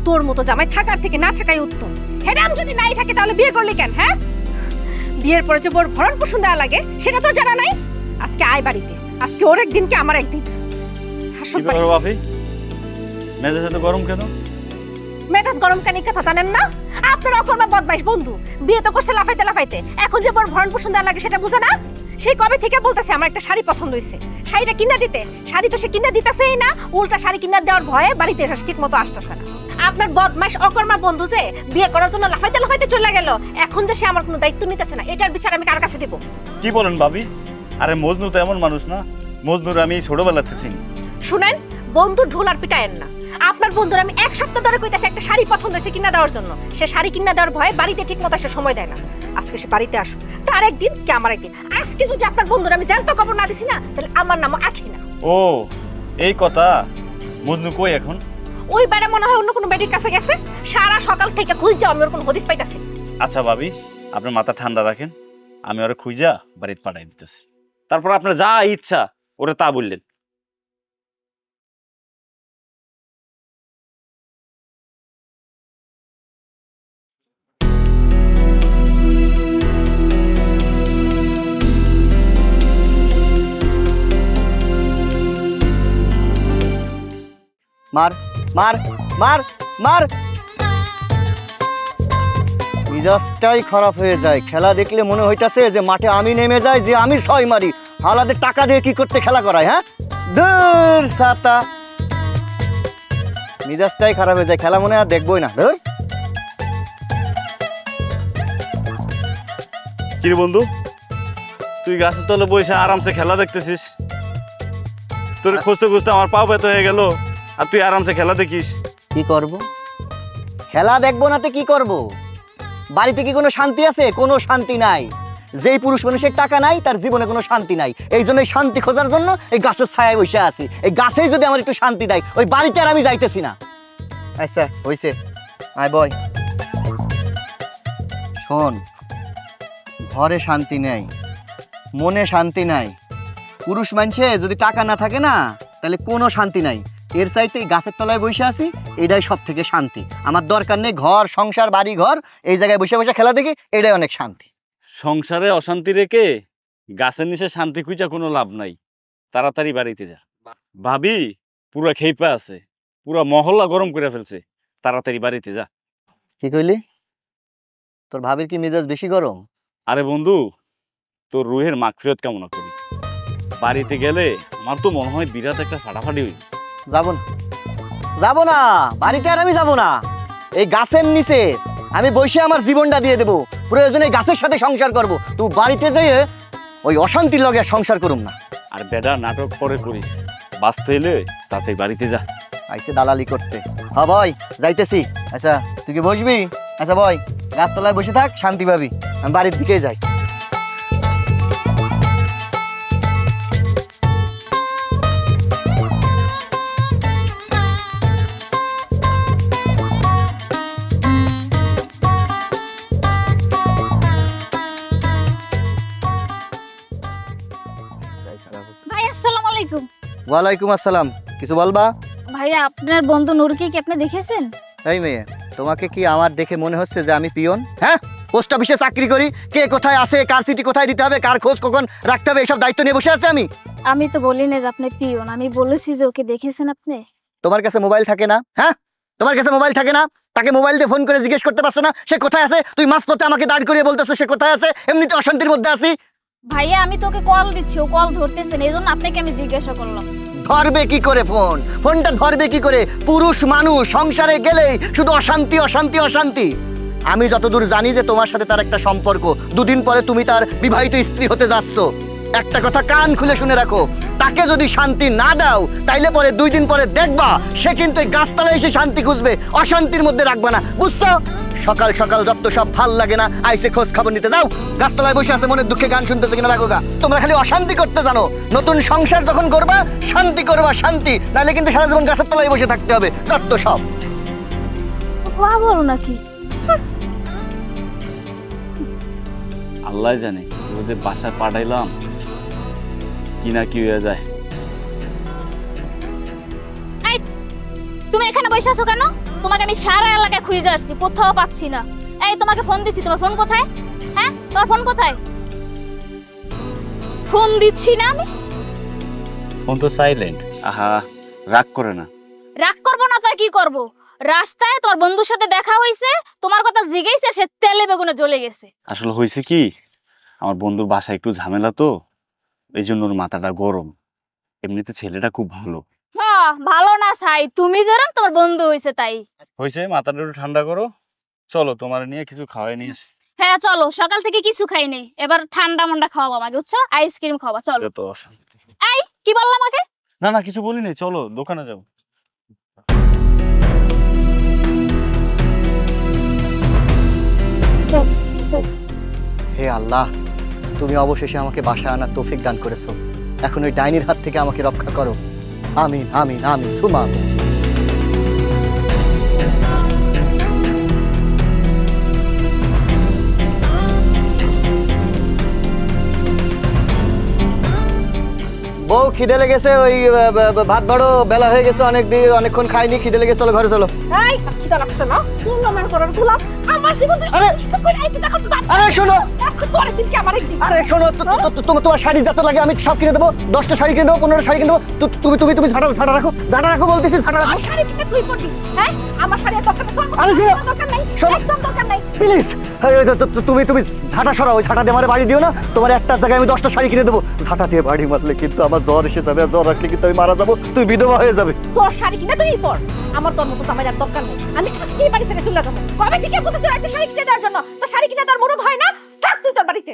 তোর মতো জামাই থাকার থেকে না থাকাই উত্তম। হেরাম যদি নাই থাকে তাহলে বিয়ে করলি কেন? হ্যাঁ, বিয়ের পরে যে বোর ভরণ পোষণ দেওয়া লাগে সেটা তো জানা নাই। আজকে আয় বাড়িতে, আজকে ওর একদিন কি আমার একদিন। হাসল বাপি, মেজাজ এত গরম কেন? মেজাজ গরম কেন কথা জানেন না? আপনার অকর্মা বদমাইশ বন্ধু বিয়ে তো করছে লাফাইতে লাফাইতে, এখন যে বোর ভরণ পোষণ দেওয়া লাগে সেটা বুঝে না। সেই কবে থেকে বলতেছে আমার একটা শাড়ি পছন্দ হয়েছে, শাড়িটা কিনা দিতে। শাড়ি তো সে কিনা দিতেছেই না, উল্টা শাড়ি কিনা দেওয়ার ভয়ে বাড়িতে এসে ঠিক মতো আসতেছে না। আপনার বদমাইশ অকর্মা বন্ধু যে বিয়ে করার জন্য লাফাইতে লাফাইতে চলে গেল, এখন যে সে আমার কোনো দায়িত্ব নিতেছে না, এটার বিচার আমি কার কাছে দেব? কি বলেন ভাবি? আরে মজনু তো এমন মানুষ না, মজনুর আমি ছোটবেলাতে চিনি। শুনেন, বন্ধু ঢোল আর পিটায়েন না। আপনার বন্ধুর আমি এক সপ্তাহ ধরে কইতাছি একটা শাড়ি পছন্দ হয়েছে কিনা দেওয়ার জন্য, সে শাড়ি কিনা দেওয়ার ভয়ে বাড়িতে ঠিক মতো এসে সময় দেয় না। আজকে সে বাড়িতে আসুক, তার একদিন কি আমার একদিন। আজকে যদি আপনার বন্ধুর আমি জ্যান্ত খবর না দিছি না, তাহলে আমার নামও আখি না। ও এই কথা। মজনু কই এখন? ওই বেড়া মনে হয় অন্য কোনো বেডির কাছে গেছে, সারা সকাল থেকে খুঁজছে, আমি ওর কোনো হদিস পাইতাছি। আচ্ছা ভাবি, আপনি মাথা ঠান্ডা রাখেন, আমি ওরা খুঁজা বাড়িতে পাঠাই দিতেছি। তারপর আপনার যা ইচ্ছা ওরা তা বললেন। মার মার মার মার। মিজাজটাই খারাপ হয়ে যায়, খেলা দেখলে মনে হইতাছে যে মাঠে আমি নেমে যাই, যে আমি ছয় মারি। হালাদের টাকা দিয়ে কি করতে খেলা করায়? হ্যাঁ, ধুর সাতা, মিজাজটাই খারাপ হয়ে যায়, খেলা মনে আর দেখবই না। ধুর। কিরে বন্ধু, তুই গাছের তলে বসে আরামসে খেলা দেখতেছিস? তোর খুঁজতে খুঁজতে আমার পা ব্যথা হয়ে গেল, আর তুই আরামসে খেলা দেখিস। কি করব? খেলা দেখবো না তো কি করব? বাড়িতে কি কোনো শান্তি আছে? কোনো শান্তি নাই। যেই পুরুষ মানুষের টাকা নাই তার জীবনে কোনো শান্তি নাই। এই জন্য শান্তি খোঁজার জন্য এই গাছের ছায়ায় বসে আছি। এই গাছেই যদি আমার একটু শান্তি দেয়, ওই বাড়িতে আর আমি যাইতেছি না। আচ্ছা হইছে, আয় বয়। শোন, ঘরে শান্তি নেই, মনে শান্তি নাই। পুরুষ মানুষে যদি টাকা না থাকে না, তাহলে কোনো শান্তি নাই। এর চাইতে গাছের তলায় বসে আছি, এটাই সব থেকে শান্তি। আমার দরকার নেই ঘর সংসার বাড়ি ঘর, এই জায়গায় বসে বসে খেলা দেখি, এটাই অনেক শান্তি। সংসারে অশান্তি রেখে গাছের নিচে শান্তি খুঁজা কোনো লাভ নাই। তাড়াতাড়ি বাড়িতে যা। ভাবি পুরা খেইপা আছে, পুরা মহল্লা গরম করে ফেলছে, তাড়াতাড়ি বাড়িতে যা। কি কইলি? তোর ভাবির কি মেজাজ বেশি গরম? আরে বন্ধু, তোর রুহের মাগফিরাত কামনা করি। বাড়িতে গেলে আমার তো মনে হয় বিরাট একটা ফাটাফাটি হই। যাবো না, যাবো না, বাড়িতে আর আমি যাবো না। এই গাছের নিচে আমি বসে আমার জীবনটা দিয়ে দেবো, প্রয়োজনে গাছের সাথে সংসার করব। তুই বাড়িতে যেয়ে ওই অশান্তির লগে সংসার করুম না। আর বেডা নাটক পরে করিস, বাঁচতে এলে তাতে বাড়িতে যা। আইসে দালালি করতে। হ্যাঁ ভাই যাইতেছি। আচ্ছা তুই কি বসবি? আচ্ছা ভাই, গাছতলায় বসে থাক, শান্তি পাবি। আমি বাড়ির দিকে যাই। ভাই আসসালামু আলাইকুম। ওয়ালাইকুম আসসালাম। কিছু বলবা? ভাইয়া আপনার বন্ধু নূরকে কি আপনি দেখেছেন? এই মেয়ে, তোমাকে কি আমার দেখে মনে হচ্ছে যে আমি পিয়ন? হ্যাঁ, পোস্ট অফিসে চাকরি করি, কে কোথায় আছে, কার চিঠি কোথায় দিতে হবে, কার খোঁজ কখন রাখতে হবে, এইসব দায়িত্ব নিয়ে বসে আছে আমি। আমি তো বলি না যে আপনি পিয়ন, আমি বলেছি যে ওকে দেখেছেন আপনি। তোমার কাছে মোবাইল থাকে না? হ্যাঁ, তোমার কাছে মোবাইল থাকে না? তাকে মোবাইল দিয়ে ফোন করে জিজ্ঞেস করতে পারছো না সে কোথায় আছে? তুই মাঝপথে আমাকে দাঁড় করিয়ে বলতেছো সে কোথায় আছে। এমনিতে অশান্তির মধ্যে আছি। ভাইয়া আমি তোকে কল দিচ্ছি, ও কল ধরতেছে না, এইজন্য আপনাকে আমি জিজ্ঞাসা করলাম। ধরবে কি করে ফোন? ফোনটা ধরবে কি করে? পুরুষ মানুষ সংসারে গেলেই শুধু অশান্তি অশান্তি অশান্তি। আমি যতদূর জানি যে তোমার সাথে তার একটা সম্পর্ক, দুদিন পরে তুমি তার বিবাহিত স্ত্রী হতে যাচ্ছ। একটা কথা কান খুলে শুনে রাখো, তাকে যদি শান্তি না দাও তাইলে পরে 2 দিন পরে দেখবা সে কিন্তু এই গাছতলায় এসে শান্তি খুঁজবে, অশান্তির মধ্যে রাখবা না, বুঝছো? সকাল সকাল যত সব ভাল লাগে না, আইসে খোঁজ খবর নিতে যাও। গাছতলায় বসে আছে, মনের দুঃখে গান শুনতেছে কিনা রাখো গা। তোমরা খালি অশান্তি করতে জানো। নতুন সংসার যখন করবা শান্তি করবা, শান্তি, নাহলে কিন্তু সারা জীবন গাছের তলায় বসে থাকতে হবে। যত সব পাগল নাকি? আল্লাহ জানে ওদের বাসায় পাঠাইলাম কি না কি হয়ে যায়। এই তুমি এখানে বসে আছো কেন? তোমাকে আমি সারা এলাকায় খুঁজে আসছি, কোথাও পাচ্ছি না। এই তোমাকে ফোন দিচ্ছি, তোমার ফোন কোথায়? হ্যাঁ, তোমার ফোন কোথায়? ফোন দিচ্ছি না আমি। ফোন তো সাইলেন্ট। আহা, রাগ করে না। রাগ করবো না তো আর কি করবো? রাস্তায় তোমার বন্ধুর সাথে দেখা হয়েছে, তোমার কথা জিজ্ঞেসে সে তেলে বেগুনে জ্বলে গেছে। আসলে হয়েছে কি, আমার বন্ধুর বাসায় একটু ঝামেলা তো, এই জন্য ওর মাথাটা গরম। এমনিতে ছেলেটা খুব ভালো। হ্যাঁ, ভালো না ছাই, তুমি যেরকম তোমার বন্ধু হয়েছে তাই হয়েছে, মাথাটা একটু ঠান্ডা করো। চলো তোমার নিয়ে কিছু খাওয়াই নিয়ে আসি। হ্যাঁ চলো, সকাল থেকে কিছু খাইনি, এবার ঠান্ডা মন্ডা খাওয়াবো আমাকে, বুঝছো? আইসক্রিম খাওয়া। চলো। যত অশান্তি। এই কি বললাম আমাকে? না না, কিছু বলিনি, চলো দোকানে যাবো। হে আল্লাহ, তুমি অবশেষে আমাকে বাসায় আনার তৌফিক দান করেছো। এখন ওই ডাইনির হাত থেকে আমাকে রক্ষা করো। আমিন আমিন আমিন সুমা আমিন। বউ খিদে লেগেছে, ওই ভাত বড় বেলা হয়ে গেছে, অনেকক্ষণ খাইনি, খিদে লেগেছে, চলো ঘরে চলো। এই খিদা লাগছে না? কোন নামের করার গোলাম আমার জীবন তুই আরে! নষ্ট করে আইছিস এখন বাদ। আরে শোনো, আজকে তোর দিন কি আমার একদিন। আরে শোনো, তোমার শাড়ি যত লাগে আমি সব কিনে দেবো, 10টা শাড়ি কিনে দেবো, 15টা শাড়ি কিনে দেবো। তুমি ঝাঁটা রাখো বলতেছি, ঝাঁটা রাখো। আমার শাড়ি কিনে তুই পড়বি, হ্যাঁ? আমার শাড়ি আর দরকার নেই, তোর আরে শোনো, দরকার নেই, শোনো। একদম দরকার নেই। প্লিজ তুমি ঝাঁটা সরাও, ওই ঝাঁটা দিয়ে আমার বাড়ি দিও না। তোমার একটা জায়গায় আমি 10টা শাড়ি কিনে দেবো। ঝাঁটা দিয়ে বাড়ি মারলে কিন্তু আমার জ্বর এসে যাবে, আর জ্বর আসলে কিন্তু আমি মারা যাবো, তুমি বিধবা হয়ে যাবে। তোর শাড়ি কিনে তুই পর, আমার তোর মতো জামাই আর দরকার নেই। আমি আজকেই বাড়ি ছেড়ে চলে যাবো। কবে থেকে বলছিস তোর একটা শাড়ি কিনে দেওয়ার জন্য? তোর শাড়ি কিনে দেওয়ার মরদ হয় না? থাক তুই তোর বাড়িতে।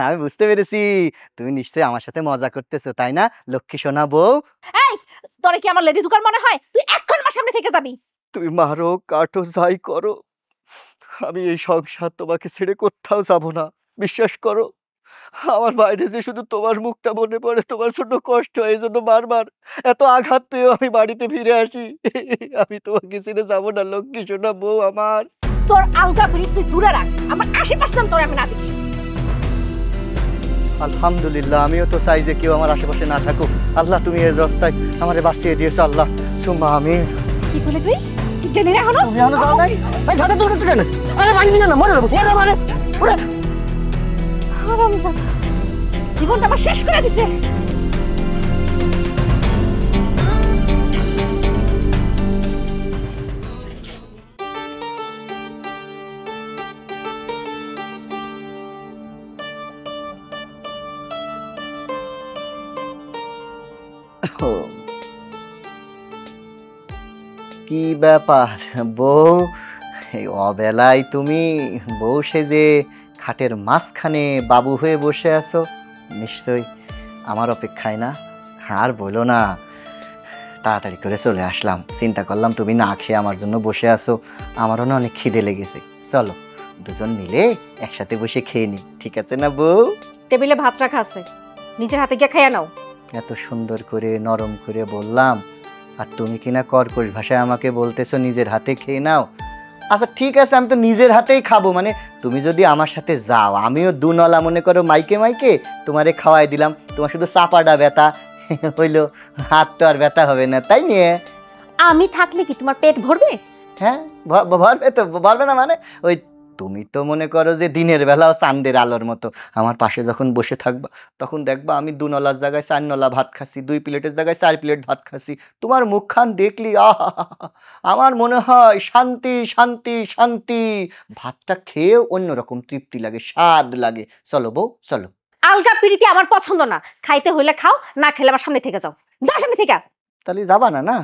আমি বুঝতে পেরেছি, তুমি নিশ্চয়ই আমার সাথে মজা করতেছো, তাই না লক্ষ্মী সোনা বউ? এই তোরে কি আমার লেডি জুকার মনে হয়? তুই এক্ষণ আমার সামনে থেকে যাবি। তুমি মারো কাটো যাই করো, আমি এই সংসার তোমাকে ছেড়ে কোথাও যাব না, বিশ্বাস করো। আমার বাইরে যে শুধু তোমার মুখটা মনে পড়ে, তোমার জন্য কষ্ট হয়, এই জন্য বারবার এত আঘাত পেয়েও আমি বাড়িতে ফিরে আসি। আমি তোমাকে ছেড়ে যাবো না লক্ষ্মী সোনা বউ আমার। তোর আলগা পিড়ি তুই দূরে রাখ, আমার আশেপাশে তোর আমি না দেখি। আলহামদুলিল্লাহ, আমিও তো চাই যে কেউ আমার আশেপাশে না থাকুক। আল্লাহ তুমি এই রাস্তায় আমারে বাঁচিয়ে দিয়েছো, আল্লাহ সুম্মা আমিন। কি বলে তুই জেনে রে এখনো? তুমি এখনো যাও নাই? এই ঝাঁটা তোর কাছে কেন? আরে বাড়ি দিও না, মরে যাবো, ওরে। হারামজাদা, জীবনটা আমার শেষ করে দিছে। কি ব্যাপার বউ, এই অবেলায় তুমি বউ সেজে খাটের মাঝখানে বাবু হয়ে বসে আছো? নিশ্চয়ই আমার অপেক্ষায় না? আর বলো না, তাড়াতাড়ি করে চলে আসলাম, চিন্তা করলাম তুমি না খেয়ে আমার জন্য বসে আছো, আমারও না অনেক খিদে লেগেছে। চলো দুজন মিলে একসাথে বসে খেয়ে নি, ঠিক আছে না বউ? টেবিলে ভাত রাখা আছে, নিজের হাতে গিয়ে খাইয়া নাও। এত সুন্দর করে নরম করে বললাম, আর তুমি কিনা কর্কশ ভাষায় আমাকে বলতেছো নিজের হাতে খেয়ে নাও। আচ্ছা ঠিক আছে, আমি তো নিজের হাতেই খাবো, মানে তুমি যদি আমার সাথে যাও, আমিও দুনলা মনে করো মাইকে মাইকে তোমারে খাওয়াই দিলাম, তোমার শুধু চাপাটা ব্যথা হইলো, হাত তো আর ব্যথা হবে না, তাই নিয়ে। আমি থাকলে কি তোমার পেট ভরবে? হ্যাঁ ভরবে তো, ভরবে না মানে ওই তুমি তো মনে করো যে দিনের বেলাও চাঁদের আলোর মতো, আমার পাশে যখন বসে থাকবা তখন দেখবা আমি 2 নলার জায়গায় 4 নলা ভাত খাচ্ছি, 2 প্লেটের জায়গায় 4 প্লেট ভাত খাচ্ছি। তোমার মুখখান দেখলি আহা, আমার মনে হয় শান্তি শান্তি শান্তি, ভাতটা খেয়েও অন্যরকম তৃপ্তি লাগে, স্বাদ লাগে। চলো বউ চলো। আলগা পিড়িতে আমার পছন্দ না, খাইতে হইলে খাও, না খেলে আমার সামনে থেকে যাও, যা সামনে থেকে। তাহলে যাবা না? না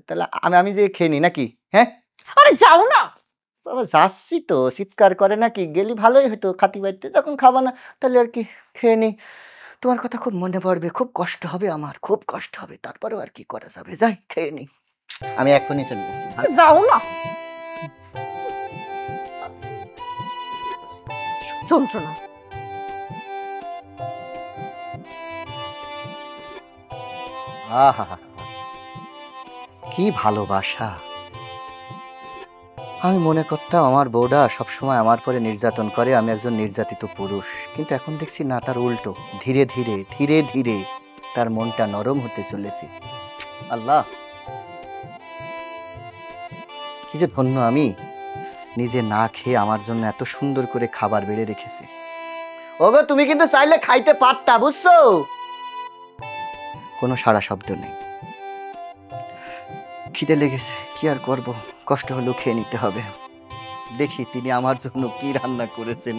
তাহলে আমি যে খেয়ে নি নাকি? হ্যাঁ আরে যাও না। বাবা যাচ্ছি তো, চিৎকার করে নাকি? গেলি ভালোই হতো, খাতি বাড়িতে যখন খাবা না তাহলে আর কি খেয়ে নি। তোমার কথা খুব মনে পড়বে, খুব কষ্ট হবে, আমার খুব কষ্ট হবে, তারপরেও আর কি করা যাবে, যাই খেয়ে নি। আমি এখনই চলে যাচ্ছি। যাও না, যন্ত্রণা। আহা কি ভালোবাসা। আমি মনে করতাম আমার বউটা সবসময় আমার পরে নির্যাতন করে, আমি একজন নির্যাতিত পুরুষ, কিন্তু এখন দেখছি না, তার উল্টো, ধীরে ধীরে ধীরে ধীরে তার মনটা নরম হতে চলেছে। আল্লাহ কি যে ধন্য আমি, নিজে না খেয়ে আমার জন্য এত সুন্দর করে খাবার বেড়ে রেখেছে। ওগো তুমি কিন্তু চাইলে খাইতে পারতা, বুঝছো? কোনো সারা শব্দ নেই। খিদে লেগেছে, কি আর করব, কষ্ট হলেও খেয়ে নিতে হবে। দেখি তিনি আমার জন্য কি রান্না করেছেন।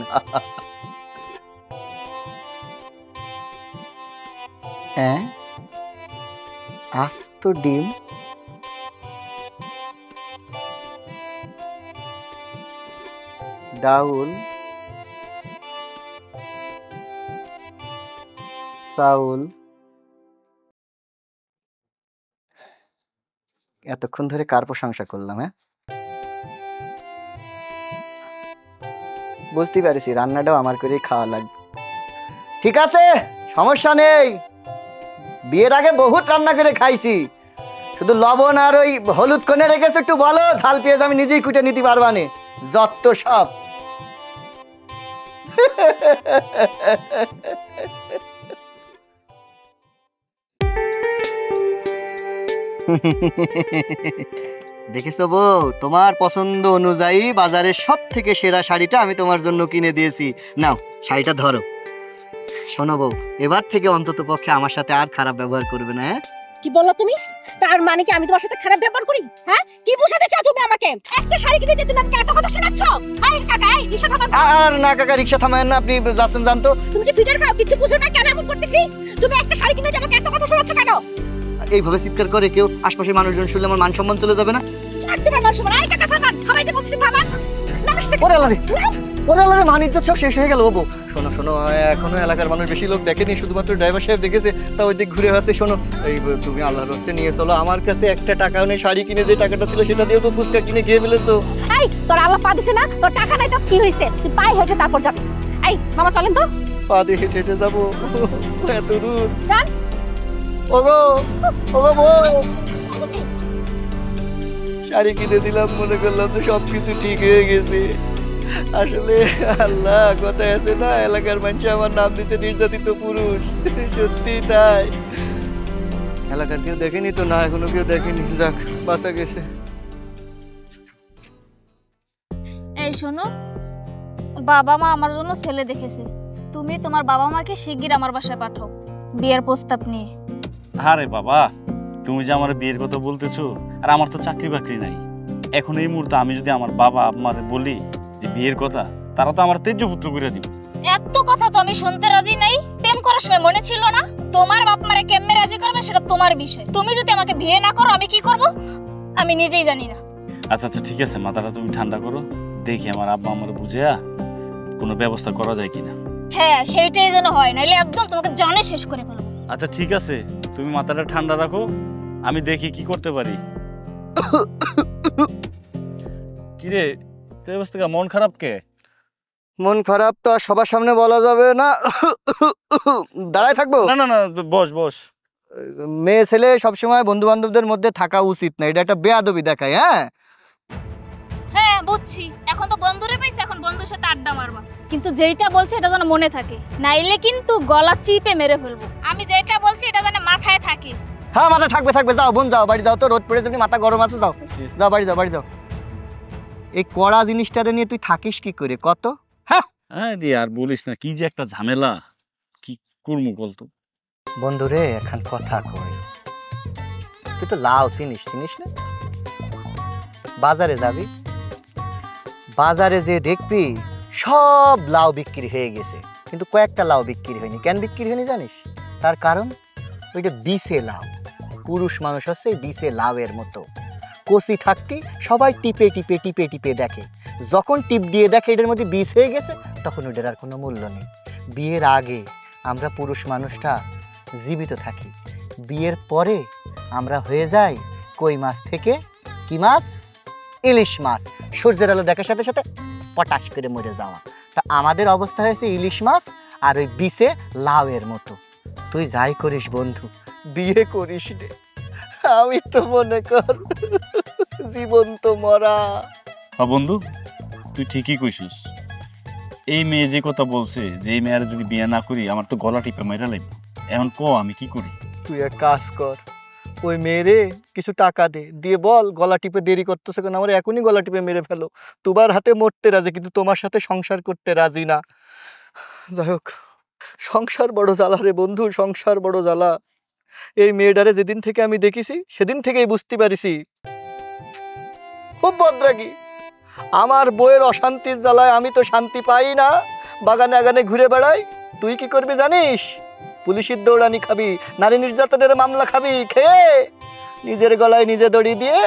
হ্যাঁ, আস্ত ডিম, ডাউল, চাউল। এতক্ষণ ধরে কার প্রশংসা করলাম? হ্যাঁ, বুঝতে পারছি রান্নাটাও আমার করেই খাওয়া লাগবে। ঠিক আছে, সমস্যা নেই। বিয়ের আগে বহুত রান্না করে খাইছি, শুধু লবণ আর ওই হলুদ কোনে রেখেছে একটু বলো, ঝাল পেঁয়াজ আমি নিজেই কুটে নিতে পারবানে, যত সব। দেখেছো বউ, তোমার পছন্দ অনুযায়ী বাজারের সব থেকে সেরা শাড়িটা আমি তোমার জন্য কিনে দিয়েছি। নাও শাড়িটা ধরো। শোনো বউ, এবার থেকে অন্তত পক্ষে আমার সাথে আর খারাপ ব্যবহার করবে না। হ্যাঁ, কি বললো তুমি? তার মানে কি আমি তোমার সাথে খারাপ ব্যবহার করি? হ্যাঁ, কি বোঝাতে চাও তুমি আমাকে? একটা শাড়ি কিনে দিয়ে তুমি আমাকে এত কথা শোনাচ্ছ? এই কাকা, এই রিকশা থামান। আর না কাকা, রিকশা থামায়েন না, আপনি যাচ্ছেন জানতো। তুমি যে ফিটার খাও, কিছু বুঝো না কেন এমন করতেছি? তুমি একটা শাড়ি কিনে দিয়ে আমাকে এত কথা শোনাচ্ছ কেন? এইভাবে চিৎকার করে কেউ আশপাশের মানুষজন শুনলে আমার মান সম্মান চলে যাবে না? আর তোমার মান সম্মান? এই কাকা থামান, থামাইতে বলতেছি থামান। ওরে আল্লাহ রে, ওরে আল্লাহ রে, মানিজ্য সব শেষ হয়ে গেল। ও বউ শোনো শোনো, এখনো এলাকার মানুষ বেশি লোক দেখেনি, শুধুমাত্র ড্রাইভার সাহেব দেখেছে, তা ওই দিক ঘুরে আসছে। শোনো, এই তুমি আল্লাহর রাস্তে নিয়ে চলো, আমার কাছে একটা টাকাও নেই, শাড়ি কিনে যে টাকাটা ছিল সেটা দিয়েও তো ফুচকা কিনে খেয়ে ফেলেছো। এই তোর আল্লাহ পা দিছে না, তোর টাকা নাই তো কি হইছে? তুই পায়ে হেঁটে তারপর যাবি। এই মামা চলেন তো। পা দিয়ে হেঁটে হেঁটে যাবো এত দূর? যান। ওগো ওগো বউ, শাড়ি কিনে দিলাম, মনে করলাম তো সবকিছু ঠিক হয়ে গেছে। আসলে আল্লাহ কথায় আছে না, এলাকার মানুষ আমার নাম দিচ্ছে নির্যাতিত পুরুষ। সত্যি তাই, এলাকার কেউ দেখেনি তো? না, এখনো কেউ দেখেনি। যাক, বাঁচা গেছে। এই শোনো, বাবা মা আমার জন্য ছেলে দেখেছে, তুমি তোমার বাবা মাকে শিগগির আমার বাসায় পাঠাও বিয়ের প্রস্তাব নিয়ে। আরে বাবা, তুমি যে আমার বিয়ের কথা বলতেছো, আর আমার তো চাকরি বাকরি নাই। এখন এই মুহূর্তে আমি যদি আমার বাবা আমার বলি যে বিয়ের কথা, তারা তো আমার তেজ্য পুত্র করে দিবে। এত কথা তো আমি শুনতে রাজি নাই। প্রেম করার সময় মনে ছিল না তোমার বাপ মারে কেমনে রাজি করবে সেটা তোমার বিষয়। তুমি যদি আমাকে বিয়ে না করো আমি কি করব আমি নিজেই জানি না। আচ্ছা আচ্ছা ঠিক আছে, মাথাটা তুমি ঠান্ডা করো, দেখি আমার আব্বা আমার বুঝেয়া কোনো ব্যবস্থা করা যায় কিনা। হ্যাঁ, সেইটাই যেন হয়, নাইলে একদম তোমাকে জানে শেষ করে ফেলবো। আচ্ছা ঠিক আছে, তুমি মাথাটা ঠান্ডা রাখো, আমি দেখি কি করতে পারি। কিরে, তোর অবস্থা মন খারাপ কে? মন খারাপ তো আর সবার সামনে বলা যাবে না। দাঁড়ায় থাকবো? না না না, বস বস। মেয়ে ছেলে সবসময় বন্ধু বান্ধবদের মধ্যে থাকা উচিত না, এটা একটা বেয়াদবি দেখায়। হ্যাঁ হ্যাঁ বুঝছি, এখন তো বন্ধুরে পাইছে, এখন বন্ধুর সাথে আড্ডা মারবা। কিন্তু যেইটা বলছি এটা যেন মনে থাকে, নাইলে কিন্তু গলা চিপে মেরে ফেলবো। আমি যেটা বলছি এটা যেন মাথায় থাকে। হ্যাঁ, মাথা থাকবে থাকবে। যাও বোন, যাও বাড়ি যাও, তো রোদ পড়ে যদি মাথা গরম আছে, যাও যাও বাড়ি যাও, বাড়ি যাও। এই কড়া জিনিসটারে নিয়ে তুই থাকিস কি করে কত? হ্যাঁ হ্যাঁ দি, আর বলিস না, কি যে একটা ঝামেলা, কি করবো বলতো। বন্ধুরে এখন কথা কই, তুই তো লাউ চিনিস চিনিস না? বাজারে যাবি, বাজারে যে দেখবি সব লাউ বিক্রি হয়ে গেছে, কিন্তু কয়েকটা লাউ বিক্রি হয়নি। কেন বিক্রি হয়নি জানিস? তার কারণ ওইটা বিষে লাউ। পুরুষ মানুষ হচ্ছে বিষে লাউয়ের মতো, কচি থাকতে সবাই টিপে টিপে টিপে টিপে দেখে, যখন টিপ দিয়ে দেখে এটার মধ্যে বিষ হয়ে গেছে, তখন ওটার আর কোনো মূল্য নেই। বিয়ের আগে আমরা পুরুষ মানুষটা জীবিত থাকি, বিয়ের পরে আমরা হয়ে যাই কই মাছ থেকে কি মাছ? ইলিশ মাছ। সূর্যের আলো দেখার সাথে সাথে পটাশ করে মরে যাওয়া। তা আমাদের অবস্থা হয়েছে ইলিশ মাছ আর ওই বিষে লাউয়ের মতো। তুই যাই করিস বন্ধু, বিয়ে করিস রে, আমি তো মনে কর জীবন্ত মরা। বন্ধু, তুই ঠিকই কইছিস। এই মেয়ে যে কথা বলছে যে এই মেয়ের যদি বিয়ে না করি আমার তো গলা টিপে মেরা লাগবে। এখন ক আমি কি করি? তুই এক কাজ কর, ওই মেয়েরে কিছু টাকা দে, দিয়ে বল গলা টিপে দেরি করতেছে কেন, আমার এখনই গলা টিপে মেরে ফেলো। তোমার হাতে মরতে রাজি, কিন্তু তোমার সাথে সংসার করতে রাজি না। যাই হোক, সংসার বড় জ্বালা রে বন্ধু, সংসার বড় জ্বালা। এই মেয়েটারে যেদিন থেকে আমি দেখেছি সেদিন থেকেই বুঝতে পারিছি খুব বদরাগী। আমার বউয়ের অশান্তির জ্বালায় আমি তো শান্তি পাই না, বাগানে আগানে ঘুরে বেড়াই। তুই কি করবি জানিস? পুলিশের দৌড়ানি খাবি, নারী নির্যাতনের মামলা খাবি, খেয়ে নিজের গলায় নিজে দড়ি দিয়ে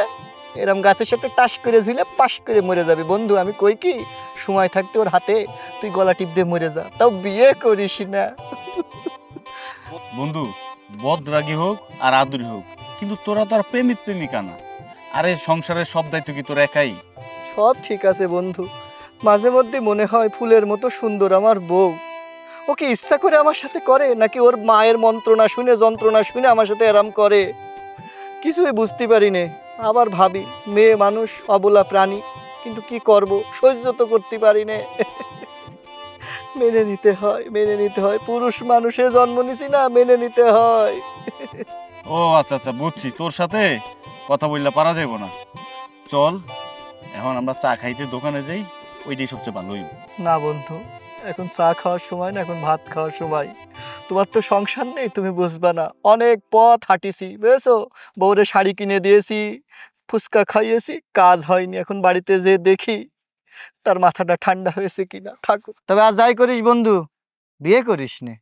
এরম গাছের সাথে টাস করে ঝুলে পাশ করে মরে যাবি। বন্ধু আমি কই কি, সময় থাকতে ওর হাতে তুই গলা টিপ দিয়ে মরে যা, তাও বিয়ে করিস না। বন্ধু, বদরাগী হোক আর আদুরি হোক, কিন্তু তোরা তো আর প্রেমিকা না। আরে সংসারের সব দায়িত্ব কি তোর একাই? সব ঠিক আছে বন্ধু, মাঝে মধ্যে মনে হয় ফুলের মতো সুন্দর আমার বউ। ওকে ইচ্ছা করে আমার সাথে করে, নাকি ওর মায়ের মন্ত্রণা শুনে যন্ত্রণা শুনে আমার সাথে এরম করে, কিছুই বুঝতে পারি নে। আবার ভাবি মেয়ে মানুষ, অবলা প্রাণী, কিন্তু কি করব, সহ্য তো করতে পারি নে। মেনে নিতে হয়, মেনে নিতে হয়, পুরুষ মানুষের জন্ম নিছি না, মেনে নিতে হয়। ও আচ্ছা আচ্ছা, বুঝছি, তোর সাথে কথা বললে পারা যাইব না। চল এখন আমরা চা খাইতে দোকানে যাই, ওইটাই সবচেয়ে ভালো হইব। না বন্ধু, এখন চা খাওয়ার সময় না, এখন ভাত খাওয়ার সময়। তোমার তো সংসার নেই, তুমি বুঝবা না। অনেক পথ হাঁটিছি বুঝেছো, বউরে শাড়ি কিনে দিয়েছি, ফুচকা খাইয়েছি, কাজ হয়নি। এখন বাড়িতে যে দেখি তার মাথাটা ঠান্ডা হয়েছে কিনা। থাকো, তবে আর যাই করিস বন্ধু, বিয়ে করিস নে।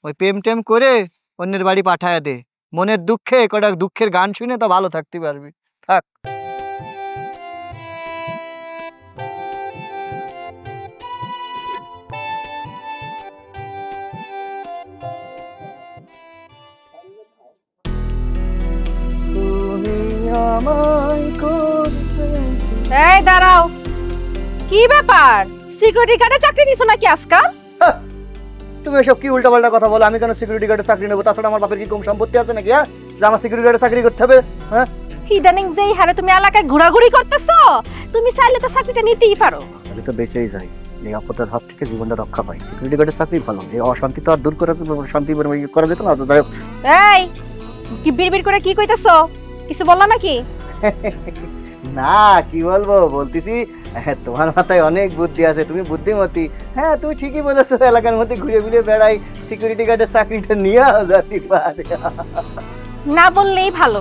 ওই প্রেম টেম করে অন্যের বাড়ি পাঠায় দে, মনের দুঃখে কটা দুঃখের গান শুনে তো ভালো থাকতে পারবি। থাক। এই দাঁড়াও, কি ব্যাপার? সিকিউরিটি গার্ডে চাকরি নিছো নাকি আজকাল? তুমি এসব কি উল্টাপাল্টা কথা বলো? আমি কেন সিকিউরিটি গার্ডে চাকরি নেবো? তাছাড়া আমার বাপের কি কম সম্পত্তি আছে নাকি, হ্যাঁ, যে আমার সিকিউরিটি গার্ডে চাকরি করতে হবে? হ্যাঁ, ইদানিং যেই হারে তুমি এলাকায় ঘোরাঘুরি করতেছো, তুমি চাইলে তো চাকরিটা নিতেই পারো। তাহলে তো বেঁচেই যাই, এই আপদের হাত থেকে জীবনটা রক্ষা পাই। সিকিউরিটি গার্ডের চাকরি ভালো, এই অশান্তি তো আর দূর করা শান্তি করা যেত না তো। যাই হোক, এই কি বিড়বিড় করে কি কইতেছো? কিছু বললা নাকি? না কি বলবো, বলতেছি তোমার মাথায় অনেক বুদ্ধি আছে, তুমি বুদ্ধিমতী। হ্যাঁ তুমি ঠিকই বলেছো, এলাকার মধ্যে ঘুরে ঘুরে বেড়াই, সিকিউরিটি গার্ডের চাকরিটা নিয়েও যেতে পারে। না বললেই ভালো।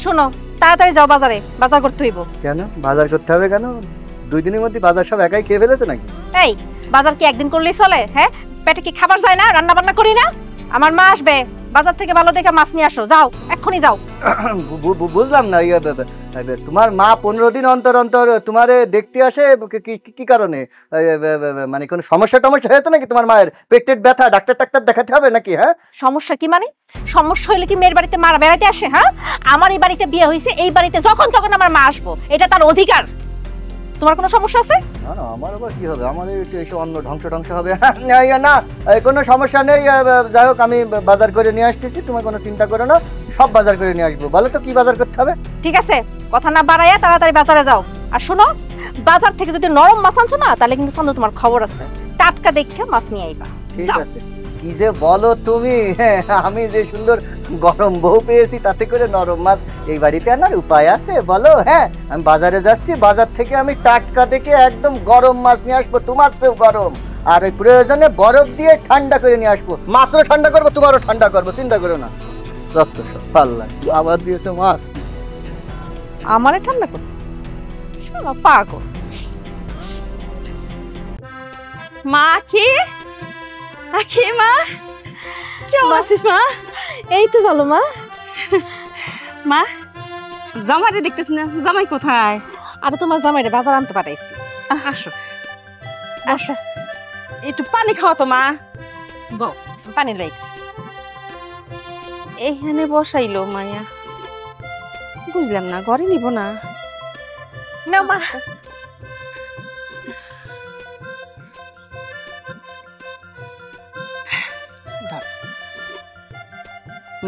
শোনো, তাড়াতাড়ি যাও বাজারে, বাজার করতে হইব। কেন বাজার করতে হবে কেন? 2 দিনের মধ্যে বাজার সব একাই খেয়ে ফেলেছো নাকি? এই বাজার কি একদিন করলেই চলে? হ্যাঁ, পেটে কি খাবার যায় না? রান্না বান্না করি না? আমার মা আসবে, বাজার থেকে ভালো দেখে মাছ নিয়ে আসো। যাও, এক্ষুনি যাও। বুঝলাম না, তোমার মা 15 দিন অন্তর অন্তর তোমারে দেখতে আসে কি কারণে? মানে কোনো সমস্যা টমস্যা হয়েছে নাকি তোমার মায়ের? পেট ব্যথা, ডাক্তার টাক্তার দেখাতে হবে নাকি? হ্যাঁ, সমস্যা কি মানে? সমস্যা হইলে কি মেয়ের বাড়িতে মারা বেড়াইতে আসে? হ্যাঁ, আমার এই বাড়িতে বিয়ে হয়েছে, এই বাড়িতে যখন তখন আমার মা আসবো, এটা তার অধিকার। তোমার কোনো সমস্যা আছে? না না, আমার আবার কি হবে? আমার এসে অন্য ধ্বংস হবে। না, কোনো সমস্যা নেই। যাই হোক, আমি বাজার করে নিয়ে আসতেছি, তোমার কোনো চিন্তা করো না, সব বাজার করে নিয়ে আসবো। বলো তো কি বাজার করতে হবে? ঠিক আছে, কথা না বাড়াইয়া তাড়াতাড়ি বাজারে যাও। আর শোনো, বাজার থেকে যদি নরম মাছ আনছো না, তাহলে কিন্তু সামনে তোমার খবর আছে, টাটকা দেখে মাছ নিয়ে আইবা। ঠিক যাও। আছে। কি যে বলো তুমি, আমি যে সুন্দর গরম বউ পেয়েছি, তাতে করে নরম মাছ এই বাড়িতে আনার উপায় আছে বলো? হ্যাঁ, আমি বাজারে যাচ্ছি, বাজার থেকে আমি টাটকা দেখে একদম গরম মাছ নিয়ে আসবো, তোমার চেয়েও গরম। আর ওই প্রয়োজনে বরফ দিয়ে ঠান্ডা করে নিয়ে আসবো। মাছও ঠান্ডা করবো, তোমারও ঠান্ডা করবো, চিন্তা করো না। যত সব পাল্লা আবার দিয়েছে মাছ। আমারে ঠান্ডা করো, শোনো পাগল। মা কি আখি, মা কেমন আছিস মা? এই তো ভালো মা। মা জামাইরে দেখতেছি না, জামাই কোথায়? আরে তোমার জামাইরে বাজার আনতে পাঠাইছি। আসো। আচ্ছা, একটু পানি খাওয়া তো মা। বউ, পানি লইতেছি। এইখানে বসাইলো মায়া, বুঝলাম না, ঘরে নিব না? না মা।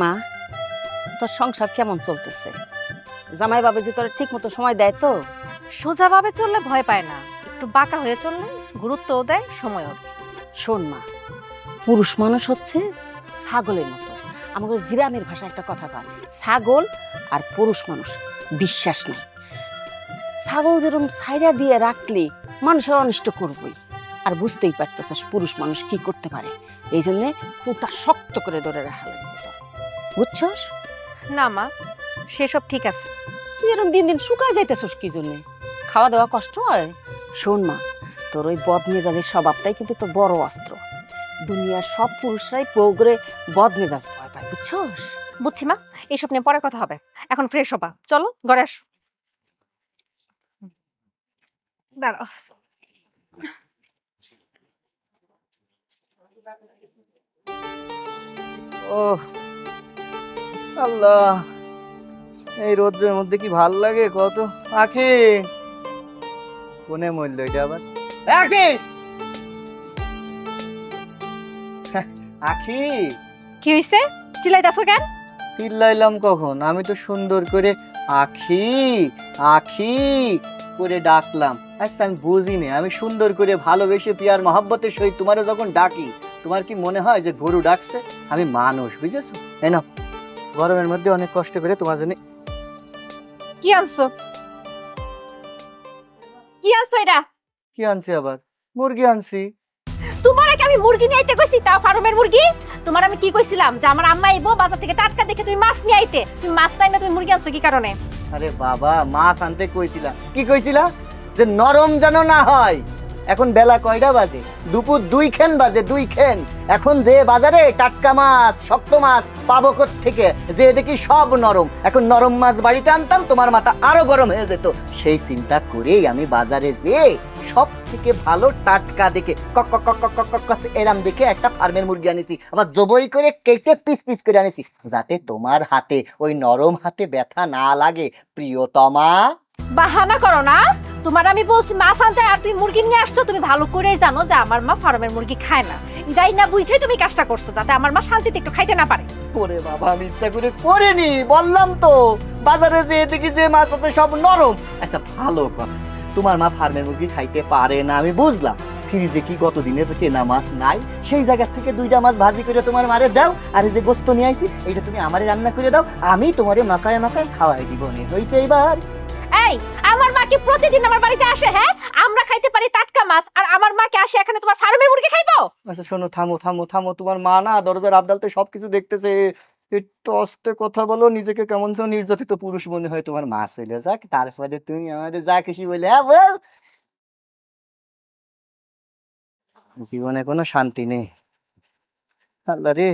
মা, তোর সংসার কেমন চলতেছে? জামাই বাবা যে তোর ঠিক মতো সময় দেয় তো? সোজাভাবে চললে ভয় পায় না, একটু বাঁকা হয়ে চললে গুরুত্বও দেয়, সময়ও দেয়। শোন মা, পুরুষ মানুষ হচ্ছে ছাগলের মতো, আমাদের গ্রামের ভাষায় একটা কথা কয়, ছাগল আর পুরুষ মানুষ বিশ্বাস নাই। ছাগল যেরকম ছাইরা দিয়ে রাখলে মানুষের অনিষ্ট করবই, আর বুঝতেই পারতেছিস পুরুষ মানুষ কি করতে পারে। এই জন্যে খুঁটা শক্ত করে ধরে রাখা লাগবে তোর, বুঝছস? না মা, সেসব ঠিক আছে। তুই এরকম দিন দিন শুকায় যাইতেছস কি জন্যে? খাওয়া দাওয়া কষ্ট হয়? শোন মা, তোর ওই বদমেজাজের স্বভাবটাই কিন্তু তোর বড় অস্ত্র। দুনিয়ার সব পুরুষরাই প্রৌগরে বদমেজাজ ভয় পায়, বুঝছস? বুঝছি মা, এইসব নিয়ে পরে কথা হবে। এখন ফ্রেশ হবা, চলো ঘরে আসো। দাঁড়াও। ও আল্লাহ, এই রোদ্রের মধ্যে কি ভাল লাগে কত। আখি কোনে মরল এটা আবার? আখি, আখি কি হইছে? চিল্লাইতাছো কেন? চিল্লাইলাম কখন? আমি তো সুন্দর করে আখি আখি করে ডাকলাম। আচ্ছা আমি বুঝিনি, আমি সুন্দর করে ভালোবেসে পিয়ার মহাব্বতের সহিত তোমারে যখন ডাকি, তোমার কি মনে হয় যে গরু ডাকছে? আমি মানুষ, বুঝেছো? এই নাও, গরমের মধ্যে অনেক কষ্ট করে তোমার জন্য। কি আনছো? কি আনছো এটা? কি আনছি আবার? মুরগি আনছি। তোমার কি আমি মুরগি নিয়ে আইতে কইছি? তাও ফার্মের মুরগি? তোমার আমি কি কইছিলাম যে আমার আম্মা আইবো বাজার থেকে টাটকা দেখে তুমি মাছ নিয়ে আইতে? তুমি মাছ তাই না, তুমি মুরগি আনছো কি কারণে? আরে বাবা, মাছ আনতে কইছিলা। কি কইছিলা? যে নরম যেন না হয়। এখন বেলা কয়টা বাজে? দুপুর 2 খেন বাজে, 2 খেন। এখন যে বাজারে টাটকা মাছ, শক্ত মাছ পাবো থেকে, যে দেখি সব নরম। এখন নরম মাছ বাড়িতে আনতাম, তোমার মাথা আরো গরম হয়ে যেত। সেই চিন্তা করেই আমি বাজারে যে সব থেকে ভালো টাটকা দেখে কক কক কক কক কক কক এরাম দেখে একটা ফার্মের মুরগি আনিছি। আবার জবই করে কেটে পিস পিস করে আনিছি, যাতে তোমার হাতে, ওই নরম হাতে ব্যথা না লাগে প্রিয়তমা। বাহানা করো না। তোমার আমি বলছি মাছ আনতে, আর তুমি মুরগি নিয়ে আসছো। তুমি ভালো করেই জানো যে আমার মা ফার্মের মুরগি খায় না। যাই না বুঝেই তুমি কাজটা করছো, যাতে আমার মা শান্তিতে একটু খাইতে না পারে। ওরে বাবা, আমি ইচ্ছা করে করিনি, বললাম তো। বাজারে যে দেখি যে মাছ আছে সব নরম। আচ্ছা ভালো কথা, তোমার মা ফার্মের মুরগি খাইতে পারে না আমি বুঝলাম। ফ্রিজে কি গত দিনের কেনা মাছ নাই? সেই জায়গা থেকে 2টা মাছ ভাজি করে তোমার মারে দাও, আর এই যে গোস্ত নিয়ে আইছি এটা তুমি আমারে রান্না করে দাও, আমি তোমারে মাখায় মাখায় খাওয়াই দিব। হইছে এইবার? এই, আমার মা কি প্রতিদিন আমার বাড়িতে আসে? হ্যাঁ, আমরা খাইতে পারি টাটকা মাছ, আর আমার মা কি আসে এখানে তোমার ফার্মের মুরগি খাইবো? আচ্ছা শোনো, থামো থামো থামো। তোমার মা না দরজার আবদালতে সবকিছু দেখতেছে। একটু আস্তে কথা বলো, নিজেকে কেমন যেন নির্যাতিত পুরুষ মনে হয়। তোমার মা চলে যাক, তারপরে তুমি আমাদের যা খুশি বলে। হ্যাঁ বল। জীবনে কোনো শান্তি নেই। আল্লাহ রে।